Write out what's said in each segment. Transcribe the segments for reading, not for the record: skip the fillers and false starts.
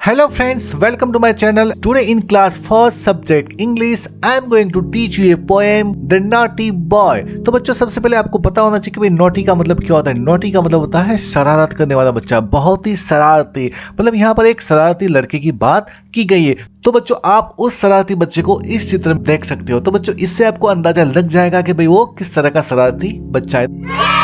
Hello friends, welcome to my channel. Today in class first subject English, I am going to teach you a poem, The Naughty Boy. तो बच्चों सबसे पहले आपको पता होना चाहिए कि भाई नॉटी का मतलब क्या होता है। नॉटी का मतलब होता है शरारत करने वाला बच्चा, बहुत ही शरारती। मतलब यहाँ पर एक शरारती लड़के की बात की गई है। तो बच्चों आप उस शरारती बच्चे को इस चित्र में देख सकते हो। तो बच्चों इससे आपको अंदाजा लग जाएगा कि भाई वो किस तरह का शरारती बच्चा है।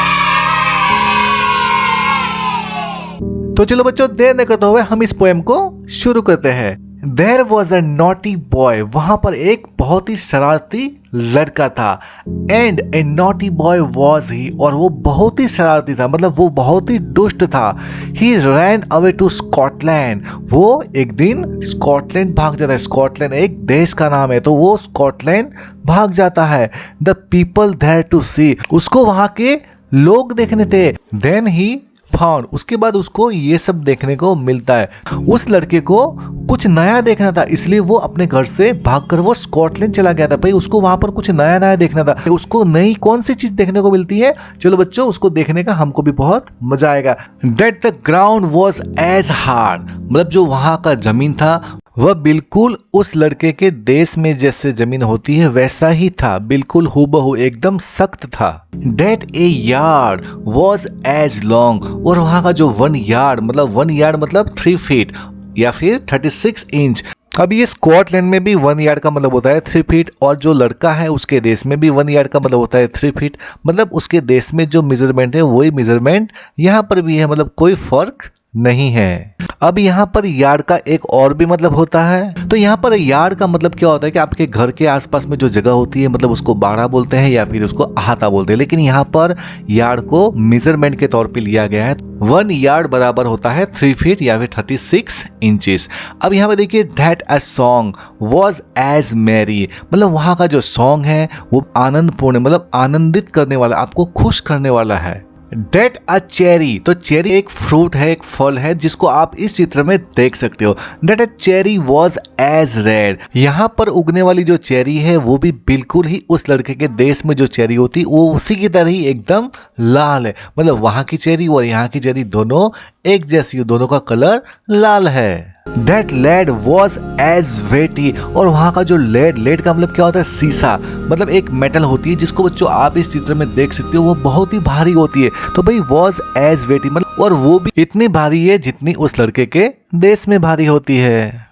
तो चलो बच्चों देर न करते हुए हम इस पोएम को शुरू करते हैं। There was a naughty boy, वहां पर एक बहुत ही शरारती लड़का था। And a naughty boy was he, और वो बहुत ही शरारती था, मतलब वो बहुत ही दुष्ट था। ही रैन अवे टू स्कॉटलैंड, वो एक दिन स्कॉटलैंड भाग जाता है। स्कॉटलैंड एक देश का नाम है, तो वो स्कॉटलैंड भाग जाता है। द पीपल देयर टू सी, उसको वहां के लोग देखने थे। देन ही फाउंड, उसके बाद उसको ये सब देखने को मिलता है। उस लड़के को कुछ नया देखना था, इसलिए वो अपने घर से भागकर वो स्कॉटलैंड चला गया था। भाई उसको वहां पर कुछ नया नया देखना था। उसको नई कौन सी चीज देखने को मिलती है, चलो बच्चों उसको देखने का हमको भी बहुत मजा आएगा। That the ground was as hard, मतलब जो वहां का जमीन था वह बिल्कुल उस लड़के के देश में जैसे जमीन होती है वैसा ही था, बिल्कुल हूबहू एकदम सख्त था। That a yard was as long, और वहां का जो 1 यार्ड मतलब 3 फीट या फिर 36 इंच। अब ये स्कॉटलैंड में भी 1 यार्ड का मतलब होता है 3 फीट, और जो लड़का है उसके देश में भी 1 यार्ड का मतलब होता है 3 फीट। मतलब उसके देश में जो मेजरमेंट है वही मेजरमेंट यहाँ पर भी है, मतलब कोई फर्क नहीं है। अब यहाँ पर यार्ड का एक और भी मतलब होता है। तो यहाँ पर यार्ड का मतलब क्या होता है कि आपके घर के आसपास में जो जगह होती है, मतलब उसको बाड़ा बोलते हैं या फिर उसको अहाता बोलते हैं। लेकिन यहाँ पर यार्ड को मेजरमेंट के तौर पे लिया गया है। 1 यार्ड बराबर होता है 3 फीट या फिर 36 इंचेस। अब यहाँ पे देखिए that a song was as merry, मतलब वहाँ का जो सॉन्ग है वो आनंदपूर्ण, मतलब आनंदित करने वाला, आपको खुश करने वाला है। डेट अ चेरी, तो चेरी एक फ्रूट है, एक फल है जिसको आप इस चित्र में देख सकते हो। That a cherry was as red, यहाँ पर उगने वाली जो चेरी है वो भी बिल्कुल ही उस लड़के के देश में जो चेरी होती वो उसी की तरह ही एकदम लाल है। मतलब वहां की चेरी और यहाँ की चेरी दोनों एक जैसी, दोनों का कलर लाल है। That lead was as weighty, और वहाँ का जो लेड का मतलब क्या होता है, शीशा, मतलब एक मेटल होती है जिसको बच्चों आप इस चित्र में देख सकते हो, वो बहुत ही भारी होती है। तो भाई was as weighty मतलब, और वो भी इतनी भारी है जितनी उस लड़के के देश में भारी होती है।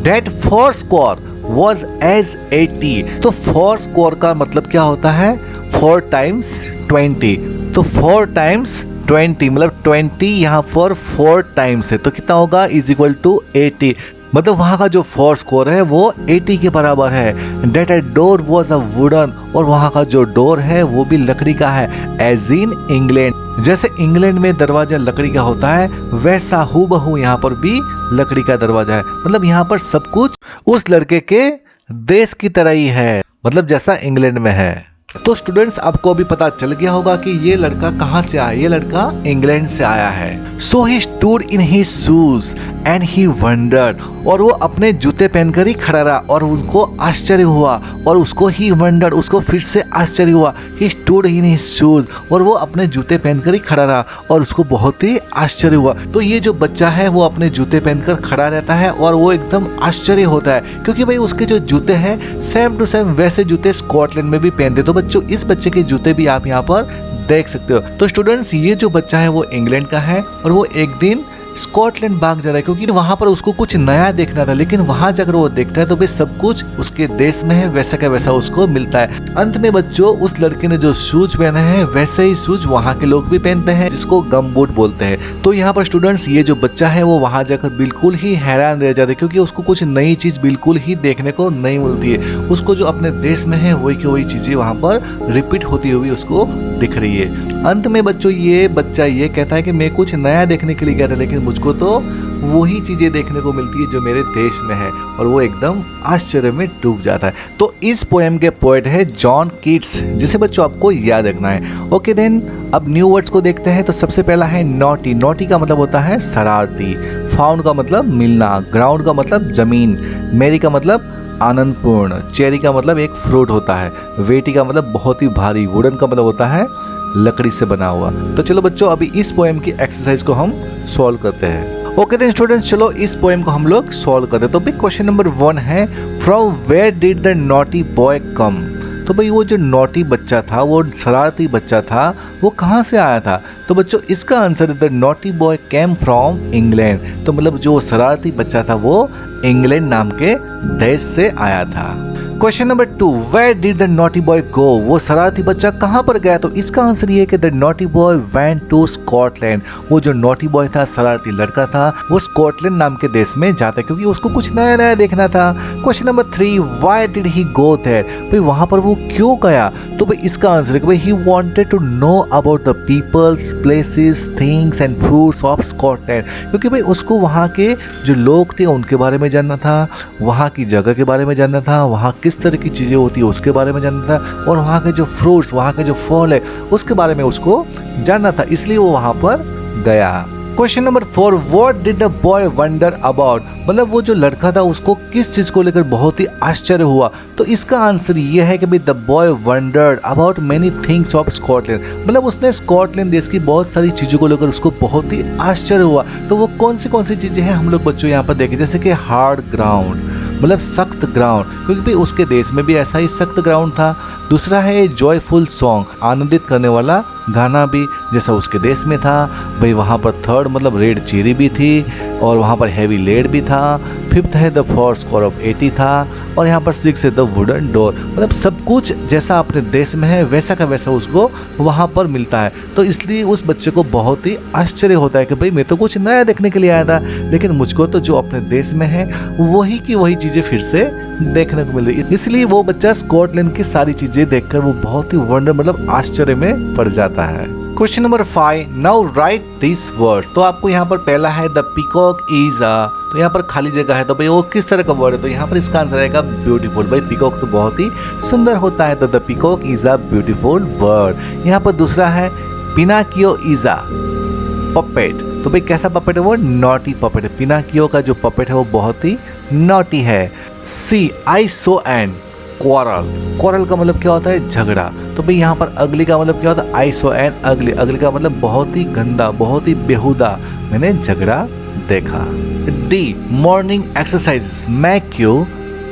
That 4 score was as 80, तो 4 score का मतलब क्या होता है, 4 times 20, तो 4 times 20 मतलब 20 यहाँ पर 4 टाइम्स है, तो कितना होगा इज इक्वल टू 80, मतलब वहाँ का जो 4 स्कोर है वो 80 के बराबर है। That a door was a wooden, और वहाँ का जो डोर है वो भी लकड़ी का है। एज इन इंग्लैंड, जैसे इंग्लैंड में दरवाजा लकड़ी का होता है वैसा हूबहू यहाँ पर भी लकड़ी का दरवाजा है। मतलब यहाँ पर सब कुछ उस लड़के के देश की तरह ही है, मतलब जैसा इंग्लैंड में है। तो स्टूडेंट्स आपको अभी पता चल गया होगा कि ये लड़का कहाँ से आया, ये लड़का इंग्लैंड से आया है। So he stood in his shoes and he wondered, और वो अपने जूते पहनकर ही खड़ा रहा और उनको आश्चर्य हुआ, और उसको ही वंडर्ड, उसको फिर से आश्चर्य हुआ। ही स्टूड इन हिज शूज, और वो अपने जूते पहनकर ही खड़ा रहा और उसको बहुत ही आश्चर्य हुआ। तो ये जो बच्चा है वो अपने जूते पहनकर खड़ा रहता है और वो एकदम आश्चर्य होता है, क्योंकि भाई उसके जो जूते हैं सेम टू सेम वैसे जूते स्कॉटलैंड में भी पहनते। तो बच्चों इस बच्चे के जूते भी आप यहाँ पर देख सकते हो। तो स्टूडेंट्स ये जो बच्चा है वो इंग्लैंड का है और वो एक दिन स्कॉटलैंड भाग जा रहा है, क्योंकि वहां पर उसको कुछ नया देखना था। लेकिन वहां जाकर वो देखता है तो भाई सब कुछ उसके देश में है वैसा का वैसा उसको मिलता है। अंत में बच्चों उस लड़के ने जो शूज पहने हैं वैसे ही शूज वहां के लोग भी पहनते हैं, जिसको गम बूट बोलते हैं। तो यहाँ पर स्टूडेंट्स ये जो बच्चा है वो वहां जाकर बिल्कुल ही हैरान रह जाता है, क्योंकि उसको कुछ नई चीज बिल्कुल ही देखने को नहीं मिलती है। उसको जो अपने देश में है वही की वही चीजें वहां पर रिपीट होती हुई उसको दिख रही है। अंत में बच्चों ये बच्चा ये कहता है कि मैं कुछ नया देखने के लिए गया था, लेकिन मुझको तो वही चीजें देखने को मिलती है जो मेरे देश में है, और वो एकदम आश्चर्य में डूब जाता है। तो इस पोएम के पोएट है जॉन कीट्स, जिसे बच्चों आपको याद रखना है। ओके देन अब न्यू वर्ड्स को देखते हैं। तो सबसे पहला है नॉटी। नॉटी का मतलब होता है शरारती। फाउंड का मतलब मिलना। ग्राउंड का मतलब जमीन। मैरी का मतलब आनंदपूर्ण। चेरी का मतलब एक फ्रूट होता है। वेटी का मतलब बहुत ही भारी। वुडन का मतलब होता है लकड़ी से बना हुआ। तो चलो बच्चों अभी इस पोएम की एक्सरसाइज को हम सॉल्व करते हैं। ओके देन स्टूडेंट्स, चलो इस पोएम को हम लोग सॉल्व करते हैं। तो भाई क्वेश्चन नंबर 1 है, from where did the naughty boy come. तो भाई वो जो नॉटी बच्चा था, वो शरारती बच्चा था, वो कहाँ से आया था? तो बच्चों इसका आंसर है the naughty boy came from England. तो मतलब जो शरारती बच्चा था वो इंग्लैंड नाम के देश से आया था। Question number 2, where did the naughty boy go. वो शरारती बच्चा कहाँ पर गया? तो इसका आंसर ये है कि the naughty boy went to Scotland. वो जो नॉटी बॉय था, शरारती लड़का था, वो स्कॉटलैंड नाम के देश में जाता है क्योंकि उसको कुछ नया नया देखना था। Question number 3, why did he go there. भाई वहाँ पर वो क्यों गया? तो भाई इसका आंसर है कि भाई he wanted to know about the peoples, places, things and fruits of Scotland. क्योंकि भाई उसको वहाँ के जो लोग थे उनके बारे में जानना था, वहाँ की जगह के बारे में जानना था, वहाँ किस तरह की चीज़ें होती है उसके बारे में जानना था, और वहाँ के जो फ्रूट्स, वहाँ के जो फल है उसके बारे में उसको जानना था, इसलिए वो वहाँ पर गया। Question number 4, what did the boy wonder about. मतलब वो जो लड़का था उसको किस चीज़ को लेकर बहुत ही आश्चर्य हुआ? तो इसका आंसर ये है कि भाई the boy wandered about many things of Scotland. मतलब उसने स्कॉटलैंड देश की बहुत सारी चीज़ों को लेकर उसको बहुत ही आश्चर्य हुआ। तो वो कौन सी चीज़ें हैं हम लोग बच्चों यहाँ पर देखें, जैसे कि हार्ड ग्राउंड, मतलब सख्त ग्राउंड, क्योंकि भाई उसके देश में भी ऐसा ही सख्त ग्राउंड था। दूसरा है जॉयफुल सॉन्ग, आनंदित करने वाला गाना भी जैसा उसके देश में था। भाई वहाँ पर थर्ड मतलब रेड चेरी भी थी, और वहाँ पर हैवी लेड भी था। फिफ्थ है द फोर स्कोर ऑफ 80 था, और यहाँ पर 6 है द वुडन डोर। मतलब सब कुछ जैसा अपने देश में है वैसा का वैसा उसको वहाँ पर मिलता है। तो इसलिए उस बच्चे को बहुत ही आश्चर्य होता है कि भाई मैं तो कुछ नया देखने के लिए आया था, लेकिन मुझको तो जो अपने देश में है वही की वही चीज़ें फिर से देखने को मिल रही। इसलिए वो बच्चा स्कॉटलैंड की सारी चीज़ें देखकर वो बहुत ही वंडर मतलब आश्चर्य में पड़ जाता है। Question number 5, now right this words. तो आपको यहाँ पर पहला है द पीकॉक इज अ, तो यहाँ पर खाली जगह है, तो भाई वो किस तरह का वर्ड है? तो यहाँ पर इसका आंसर आएगा ब्यूटीफुल। भाई पीकॉक तो बहुत ही सुंदर होता है, तो the peacock is a beautiful bird. यहाँ पर दूसरा है पिनाकियो इज अ पपेट। तो भाई कैसा पपेट है? वो नॉटी पपेट है। पिनाकियो का जो पपेट है वो बहुत ही नॉटी है। सी आई सो एन क्वारल। क्वारल का मतलब क्या होता है? झगड़ा। तो भाई यहाँ पर अगली का मतलब क्या होता है? आई सो एन अगली। अगली का मतलब बहुत ही गंदा, बहुत ही बेहुदा, मैंने झगड़ा देखा। D morning exercises. मैं क्यों?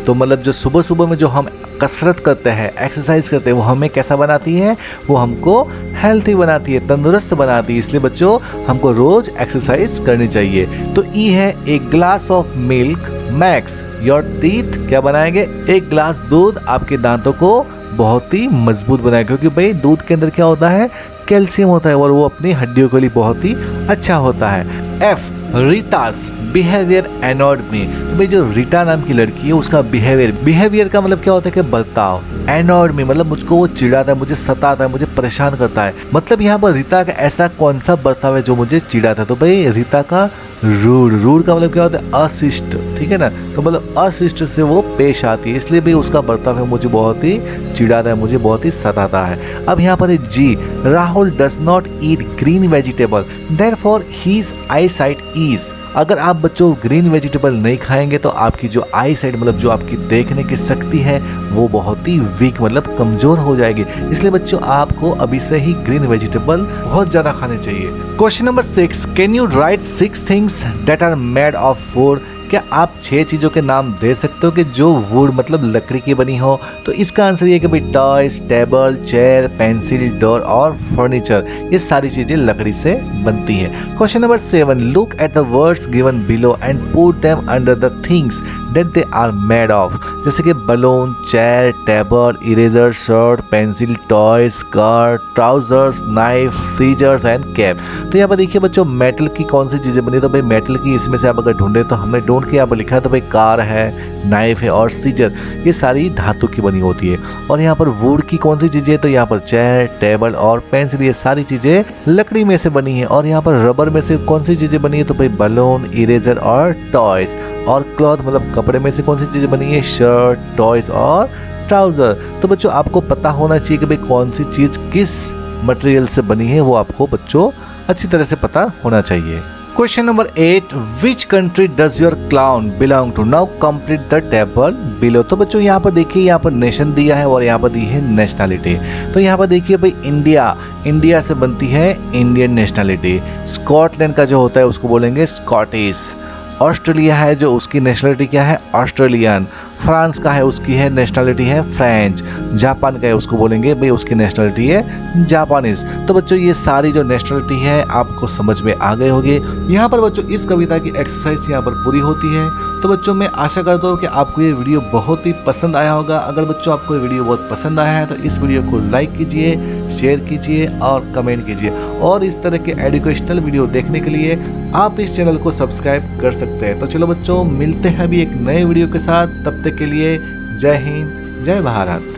तो मतलब जो सुबह सुबह में जो हम कसरत करते हैं, एक्सरसाइज करते हैं, वो हमें कैसा बनाती है? वो हमको हेल्थी बनाती है, तंदुरुस्त बनाती है। इसलिए बच्चों हमको रोज एक्सरसाइज करनी चाहिए। तो ई है एक glass of milk max your teeth. क्या बनाएंगे? एक ग्लास दूध आपके दांतों को बहुत ही मजबूत बनाएगा, क्योंकि भाई दूध के अंदर क्या होता है? कैल्शियम होता है, और वो अपनी हड्डियों के लिए बहुत ही अच्छा होता है। एफ रीतास बिहेवियर एनॉयड मी। तो भाई जो रीटा नाम की लड़की है उसका बिहेवियर का मतलब क्या होता है? कि बर्ताव। एनॉयड मी मतलब मुझको वो चिढ़ाता है, मुझे सताता है, मुझे परेशान करता है। मतलब यहाँ पर रीता का ऐसा कौन सा बर्ताव है जो मुझे चिढ़ाता है? तो भाई रीता का रूड का मतलब क्या होता है? अशिष्ट, ठीक है ना। तो मतलब अशिष्ट से वो पेश आती है, इसलिए भी उसका बर्ताव है मुझे बहुत ही चिढ़ाता है, मुझे बहुत ही सताता है। अब यहाँ पर एक G, Rahul does not eat green vegetable therefore his eye sight is. अगर आप बच्चों ग्रीन वेजिटेबल नहीं खाएंगे तो आपकी जो आई साइट मतलब जो आपकी देखने की शक्ति है वो बहुत ही वीक मतलब कमजोर हो जाएगी। इसलिए बच्चों आपको अभी से ही ग्रीन वेजिटेबल बहुत ज्यादा खाने चाहिए। Question number 6, can you write 6 things that are made of wood. क्या आप 6 चीज़ों के नाम दे सकते हो कि जो वुड मतलब लकड़ी की बनी हो? तो इसका आंसर ये कि भाई toys, table, chair, pencil, door और फर्नीचर, ये सारी चीज़ें लकड़ी से बनती हैं। Question number 7, look at the words given below and put them under the things that they are made of. जैसे कि balloon, chair, table, eraser, shirt, pencil, toys, car, trousers, knife, scissors and cap. तो यहाँ पर देखिए बच्चों metal की कौन सी चीज़ें बनी? तो भाई मेटल की इसमें से आप अगर ढूंढे तो हमने ढूंढ के यहाँ पर लिखा है, तो भाई कार है, नाइफ है और सीजर, ये सारी धातु की बनी होती है। और यहाँ पर वुड की कौन सी चीज़ें? तो यहाँ पर चेयर, टेबल और पेंसिल, ये सारी चीज़ें लकड़ी में से बनी है। और यहाँ पर रबर में से कौन सी चीज़ें बनी है? तो भाई बलून, इरेजर और टॉयज। और क्लॉथ मतलब कपड़े में से कौन सी चीज़ें बनी है? शर्ट, टॉयज और ट्राउजर। तो बच्चों आपको पता होना चाहिए कि भाई कौन सी चीज़ किस मटेरियल से बनी है, वो आपको बच्चों अच्छी तरह से पता होना चाहिए। Question number 8, which country does your clown belong to? Now complete the table below. तो बच्चों यहाँ पर देखिए, यहाँ पर नेशन दिया है और यहाँ पर दी है नेशनैलिटी। तो यहाँ पर देखिए भाई, इंडिया से बनती है इंडियन नेशनैलिटी। स्कॉटलैंड का जो होता है उसको बोलेंगे स्कॉटिश। ऑस्ट्रेलिया है जो, उसकी नेशनलिटी क्या है? ऑस्ट्रेलियन। फ्रांस का है, उसकी है नेशनलिटी है फ्रेंच। जापान का है, उसको बोलेंगे भाई उसकी नेशनलिटी है जापानीज। तो बच्चों ये सारी जो नेशनलिटी है आपको समझ में आ गए होंगे। यहाँ पर बच्चों इस कविता की एक्सरसाइज यहाँ पर पूरी होती है। तो बच्चों मैं आशा करता हूँ कि आपको ये वीडियो बहुत ही पसंद आया होगा। अगर बच्चों आपको ये वीडियो बहुत पसंद आया है तो इस वीडियो को लाइक कीजिए, शेयर कीजिए और कमेंट कीजिए। और इस तरह के एजुकेशनल वीडियो देखने के लिए आप इस चैनल को सब्सक्राइब कर सकते हैं। तो चलो बच्चों, मिलते हैं अभी एक नए वीडियो के साथ। तब तक के लिए जय हिंद, जय भारत।